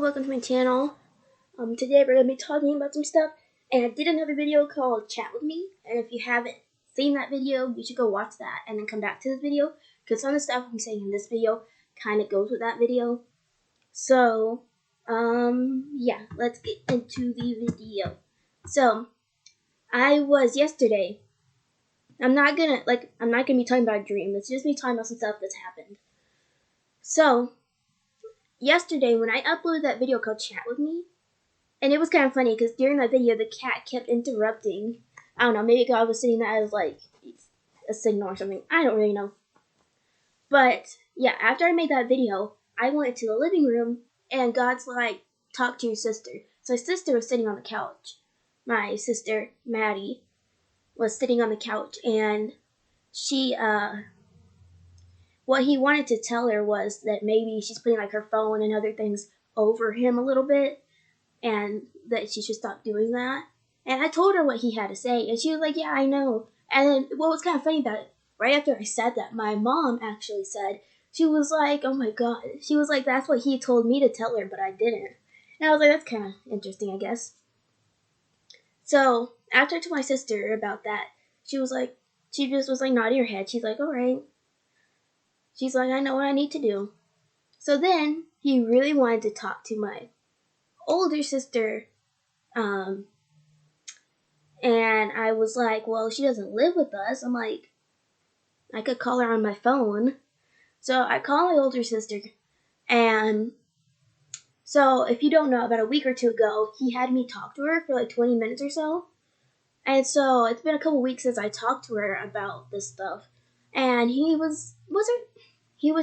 welcome to my channel. Today we're going to be talking about some stuff, and I did another video called Chat With Me, and if you haven't seen that video, you should go watch that and then come back to this video, because some of the stuff I'm saying in this video kind of goes with that video. So, yeah, let's get into the video. So, yesterday, I'm not gonna be talking about a dream, it's just me talking about some stuff that's happened. So, yesterday when I uploaded that video called Chat With Me, and it was kind of funny because during that video the cat kept interrupting. I don't know, maybe God was sitting there as like a signal or something. I don't really know. But yeah, after I made that video, I went to the living room and God's like, talk to your sister. So my sister was sitting on the couch. My sister, Maddie, was sitting on the couch, and she, what he wanted to tell her was that maybe she's putting like her phone and other things over him a little bit, and that she should stop doing that. And I told her what he had to say, and she was like, yeah, I know. And then what was kind of funny about it, right after I said that, my mom actually said, she was like, oh my God. She was like, that's what he told me to tell her, but I didn't. And I was like, that's kind of interesting, I guess. So after I told my sister about that, she just was like nodding her head. She's like, all right. She's like, I know what I need to do. So then he really wanted to talk to my older sister, and I was like, well, she doesn't live with us. I'm like, I could call her on my phone. So I call my older sister, and so if you don't know, about a week or two ago, he had me talk to her for like 20 minutes or so. And so it's been a couple weeks since I talked to her about this stuff, and he was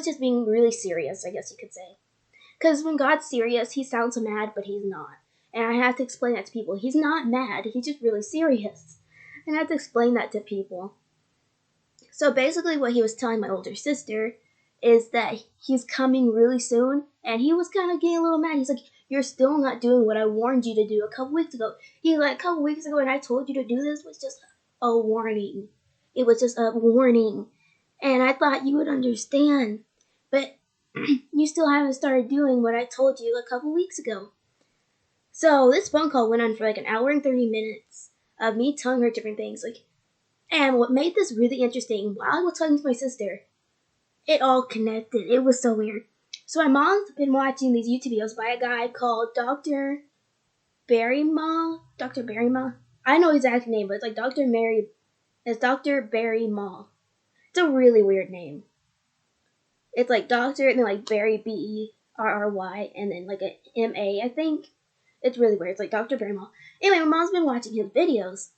just being really serious, I guess you could say. Because when God's serious, he sounds mad, but he's not. And I have to explain that to people. He's not mad, he's just really serious. And I have to explain that to people. So basically what he was telling my older sister is that he's coming really soon, and he was kind of getting a little mad. He's like, you're still not doing what I warned you to do a couple weeks ago. He's like, a couple weeks ago when I told you to do this was just a warning. It was just a warning. And I thought you would understand. But you still haven't started doing what I told you a couple weeks ago. So this phone call went on for like an hour and 30 minutes of me telling her different things. And what made this really interesting, while I was talking to my sister, it all connected. It was so weird. So my mom's been watching these YouTube videos by a guy called Dr. Barryma. Dr. Barryma? I know his exact name, but it's like Dr. Barryma. It's a really weird name. It's like Doctor and then like Barry, Berry, and then like a M-A, I think. It's really weird. It's like Dr. Barrymore. Anyway, my mom's been watching his videos.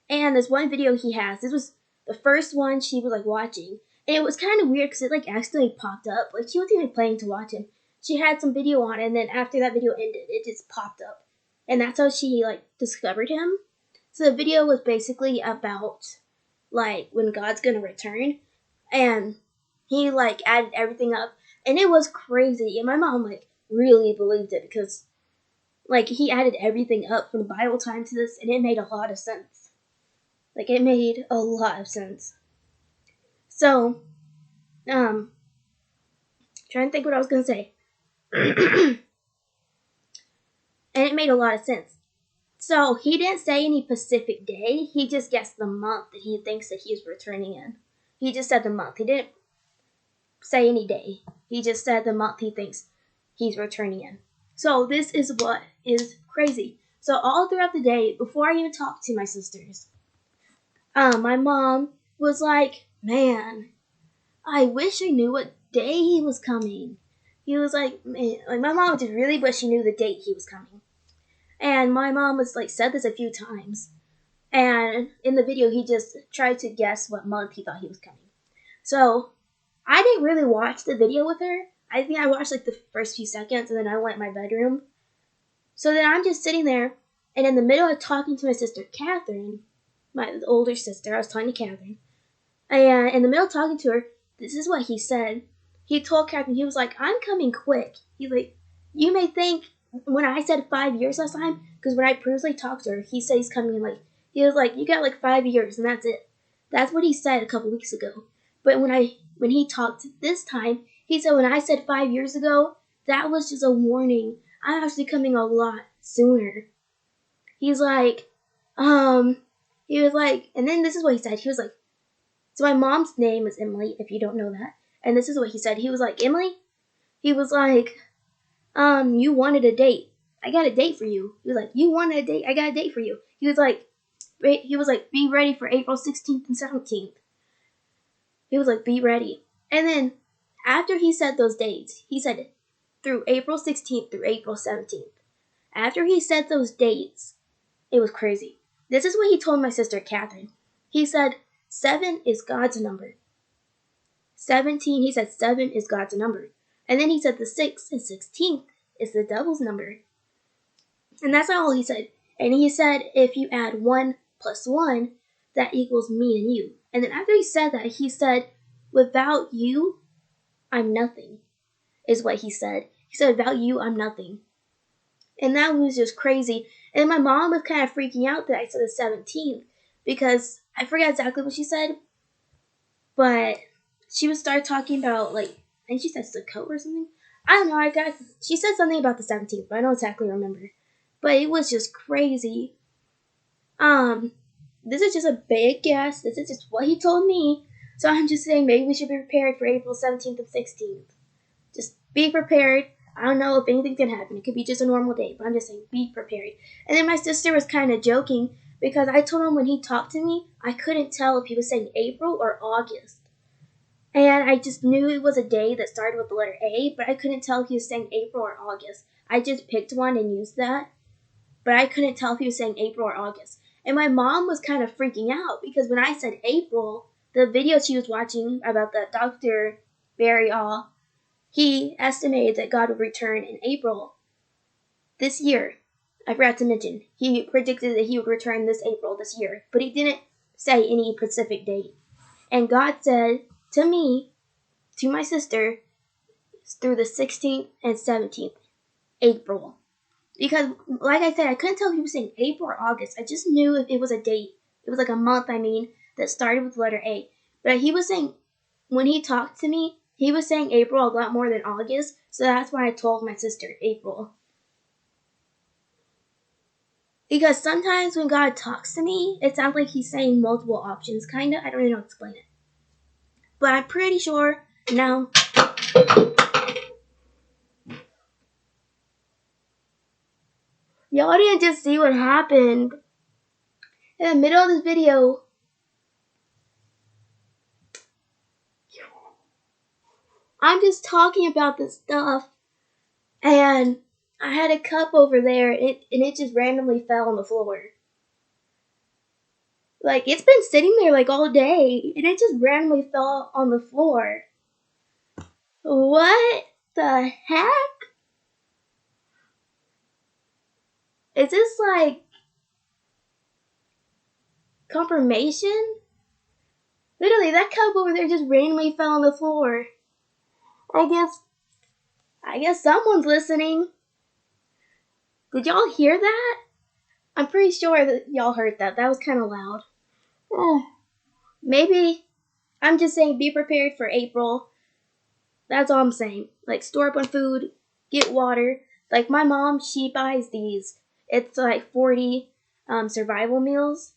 And this one video he has, this was the first one she was like watching. And it was kind of weird because it like accidentally popped up. Like she wasn't even planning to watch him. She had some video on, and then after that video ended, it just popped up. And that's how she like discovered him. So the video was basically about like when God's gonna return. And he like added everything up, and it was crazy. And my mom like really believed it because like he added everything up from the Bible time to this, and it made a lot of sense. Like it made a lot of sense. So, trying to think what I was gonna say. And it made a lot of sense. So he didn't say any specific day, he just guessed the month that he thinks that he's returning in. He just said the month. He didn't say any day. He just said the month he thinks he's returning in. So this is what is crazy. So all throughout the day, before I even talked to my sisters, my mom was like, man, I wish I knew what day he was coming. He was like, man, like my mom just really wish she knew the date he was coming. And my mom was like said this a few times. And in the video, he just tried to guess what month he thought he was coming. So I didn't really watch the video with her. I think I watched like the first few seconds, and then I went in my bedroom. So then I'm just sitting there, and in the middle of talking to my sister, Catherine, my older sister, I was talking to Catherine, and in the middle of talking to her, this is what he said. He told Catherine, he was like, I'm coming quick. He's like, you may think, when I said 5 years last time, because when I previously talked to her, he said he's coming in like, he was like, you got like 5 years, and that's it. That's what he said a couple weeks ago. But when he talked this time, he said when I said 5 years ago, that was just a warning. I'm actually coming a lot sooner. He's like, he was like, and then this is what he said. He was like, so my mom's name is Emily, if you don't know that. And this is what he said. He was like, Emily? He was like, you wanted a date. I got a date for you. He was like, you wanted a date? I got a date for you. He was like, be ready for April 16th and 17th. He was like, be ready. And then after he said those dates, he said through April 16th through April 17th. After he said those dates, it was crazy. This is what he told my sister Catherine. He said, 7 is God's number. 17, he said 7 is God's number. And then he said the 6th and 16th is the devil's number. And that's all he said. And he said if you add 1 plus 1, that equals me and you. And then after he said that, he said, without you, I'm nothing, is what he said. He said, without you, I'm nothing. And that was just crazy. And my mom was kind of freaking out that I said the 17th because I forgot exactly what she said. But she would start talking about, like, I think she said Sukkot or something. I don't know. She said something about the 17th, but I don't exactly remember. But it was just crazy. This is just a big guess. This is just what he told me. So I'm just saying maybe we should be prepared for April 17th and 16th. Just be prepared. I don't know if anything's going to happen. It could be just a normal day, but I'm just saying be prepared. And then my sister was kind of joking because I told him when he talked to me, I couldn't tell if he was saying April or August. And I just knew it was a day that started with the letter A, but I couldn't tell if he was saying April or August. I just picked one and used that, but I couldn't tell if he was saying April or August. And my mom was kind of freaking out because when I said April, the video she was watching about the Dr. Burial, he estimated that God would return in April this year. I forgot to mention, he predicted that he would return this April this year, but he didn't say any specific date. And God said to me, to my sister, through the 16th and 17th, April. Because, like I said, I couldn't tell if he was saying April or August. I just knew if it was a date. It was like a month, that started with the letter A. But he was saying, when he talked to me, he was saying April a lot more than August. So that's why I told my sister April. Because sometimes when God talks to me, it sounds like he's saying multiple options, kind of. I don't even know how to explain it. But I'm pretty sure now. Y'all didn't just see what happened. In the middle of this video, I'm just talking about this stuff, and I had a cup over there, and it just randomly fell on the floor. Like, it's been sitting there, like, all day, and it just randomly fell on the floor. What the heck? Is this, like, confirmation? Literally, that cup over there just randomly fell on the floor. I guess someone's listening. Did y'all hear that? I'm pretty sure that y'all heard that. That was kind of loud. Maybe I'm just saying be prepared for April. That's all I'm saying. Like, store up on food, get water. Like, my mom, she buys these. It's like 40 survival meals.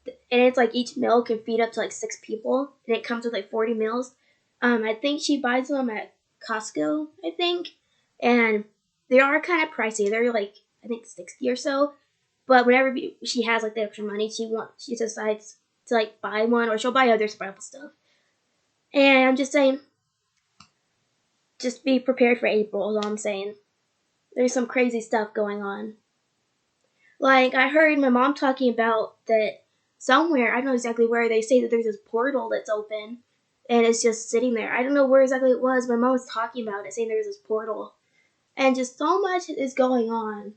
And it's like each meal can feed up to like 6 people. And it comes with like 40 meals. I think she buys them at Costco, I think. And they are kind of pricey. They're like, I think 60 or so. But whenever she has like the extra money, she decides to like buy one, or she'll buy other survival stuff. And I'm just saying, just be prepared for April is all I'm saying. There's some crazy stuff going on. Like, I heard my mom talking about that somewhere, I don't know exactly where, they say that there's this portal that's open, and it's just sitting there. I don't know where exactly it was, but my mom was talking about it, saying there's this portal. And just so much is going on.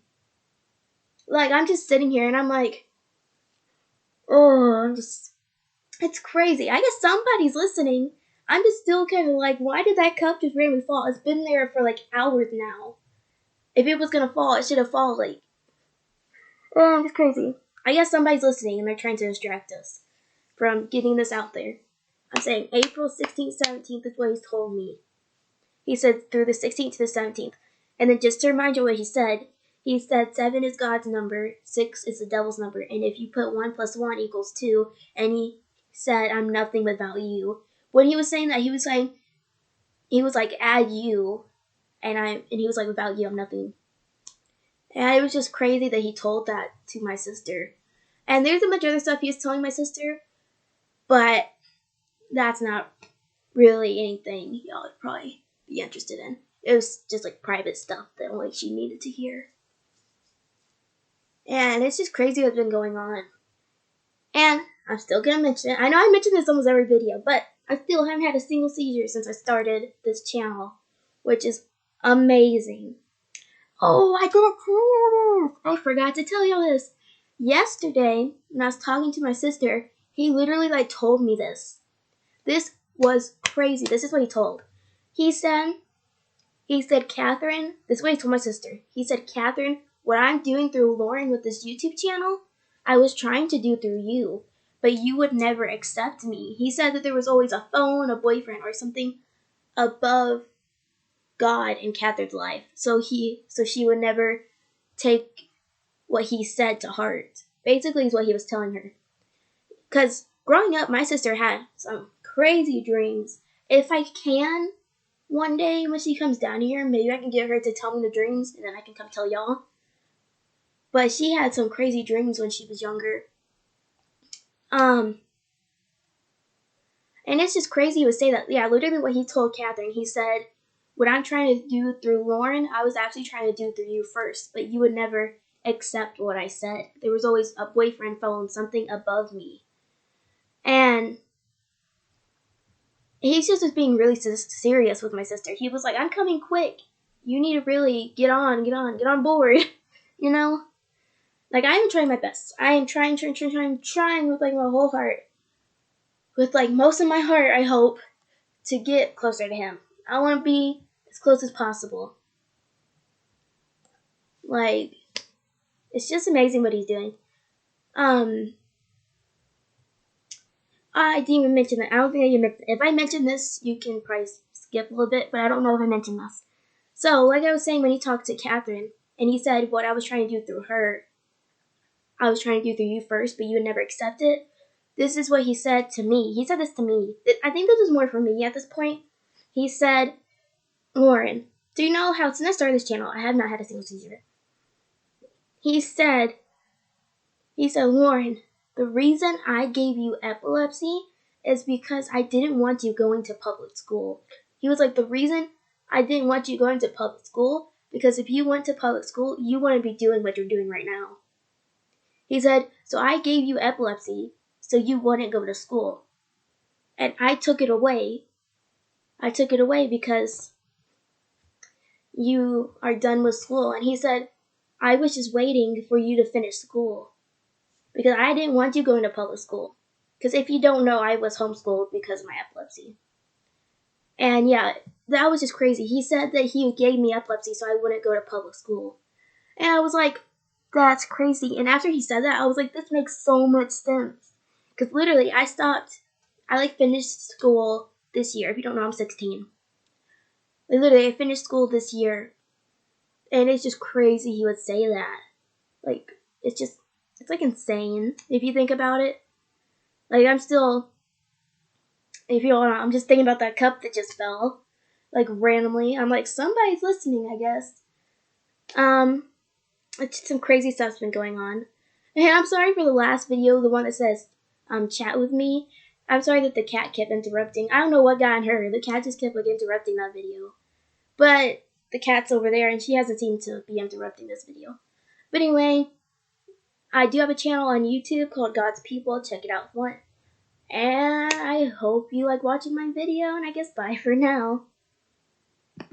Like, I'm just sitting here, and I'm like, it's crazy. I guess somebody's listening. I'm just still kind of like, why did that cup just randomly fall? It's been there for like hours now. If it was gonna fall, it should have fallen. Like, it's crazy. I guess somebody's listening and they're trying to distract us from getting this out there. I'm saying April 16th, 17th is what he's told me. He said through the 16th to the 17th. And then just to remind you what he said 7 is God's number, 6 is the devil's number, and if you put 1 plus 1 equals 2, and he said, I'm nothing without you. When he was saying that, he was like, add you, and he was like, without you, I'm nothing. And it was just crazy that he told that to my sister. And there's a bunch of other stuff he was telling my sister, but that's not really anything y'all would probably be interested in. It was just like private stuff that only she needed to hear. And it's just crazy what's been going on. And I'm still gonna mention it. I know I mention this almost every video, but I still haven't had a single seizure since I started this channel, which is amazing. Oh, I didn't tell you this. I forgot to tell you this. Yesterday, when I was talking to my sister, he literally like told me this. This was crazy. This is what he told. He said, Catherine, this is what he told my sister. He said, Catherine, what I'm doing through Lauren with this YouTube channel, I was trying to do through you, but you would never accept me. He said that there was always a phone, a boyfriend, or something above God in Catherine's life. So she would never take what he said to heart. Basically is what he was telling her. Because growing up, my sister had some crazy dreams. If I can, one day when she comes down here, maybe I can get her to tell me the dreams, and then I can come tell y'all. But she had some crazy dreams when she was younger. And it's just crazy he would say that. Yeah, literally what he told Catherine. He said, what I'm trying to do through Lauren, I was actually trying to do through you first, but you would never accept what I said. There was always a boyfriend phone, something above me. And he's just being really serious with my sister. He was like, I'm coming quick. You need to really get on board. You know? Like, I am trying my best. I am trying with like my whole heart. With like most of my heart, I hope, to get closer to him. I want to be as close as possible. Like, it's just amazing what he's doing. I didn't even mention that. I don't think I even mentioned it. If I mention this, you can probably skip a little bit, but I don't know if I mentioned this. So, like I was saying, when he talked to Catherine, and he said what I was trying to do through her, I was trying to do through you first, but you would never accept it. This is what he said to me. He said this to me. I think this was more for me at this point. He said, Lauren, do you know how since I started this channel, I have not had a single seizure. He said, Lauren, the reason I gave you epilepsy is because I didn't want you going to public school. He was like, the reason I didn't want you going to public school, because if you went to public school, you wouldn't be doing what you're doing right now. He said, so I gave you epilepsy so you wouldn't go to school. And I took it away. I took it away because you are done with school. And he said, I was just waiting for you to finish school. Because I didn't want you going to public school. Because if you don't know, I was homeschooled because of my epilepsy. And yeah, that was just crazy. He said that he gave me epilepsy so I wouldn't go to public school. And I was like, that's crazy. And after he said that, I was like, this makes so much sense. Because literally, I finished school this year. If you don't know, I'm 16. I finished school this year. And it's just crazy he would say that. Like, it's like insane if you think about it. Like, I'm just thinking about that cup that just fell. Like, randomly. I'm like, somebody's listening, I guess. It's just some crazy stuff's been going on. And I'm sorry for the last video, the one that says, chat with me. I'm sorry that the cat kept interrupting. I don't know what got on her. The cat just kept, like, interrupting that video. But the cat's over there, and she hasn't seemed to be interrupting this video. But anyway, I do have a channel on YouTube called God's People. Check it out if you want. And I hope you like watching my video, and I guess bye for now.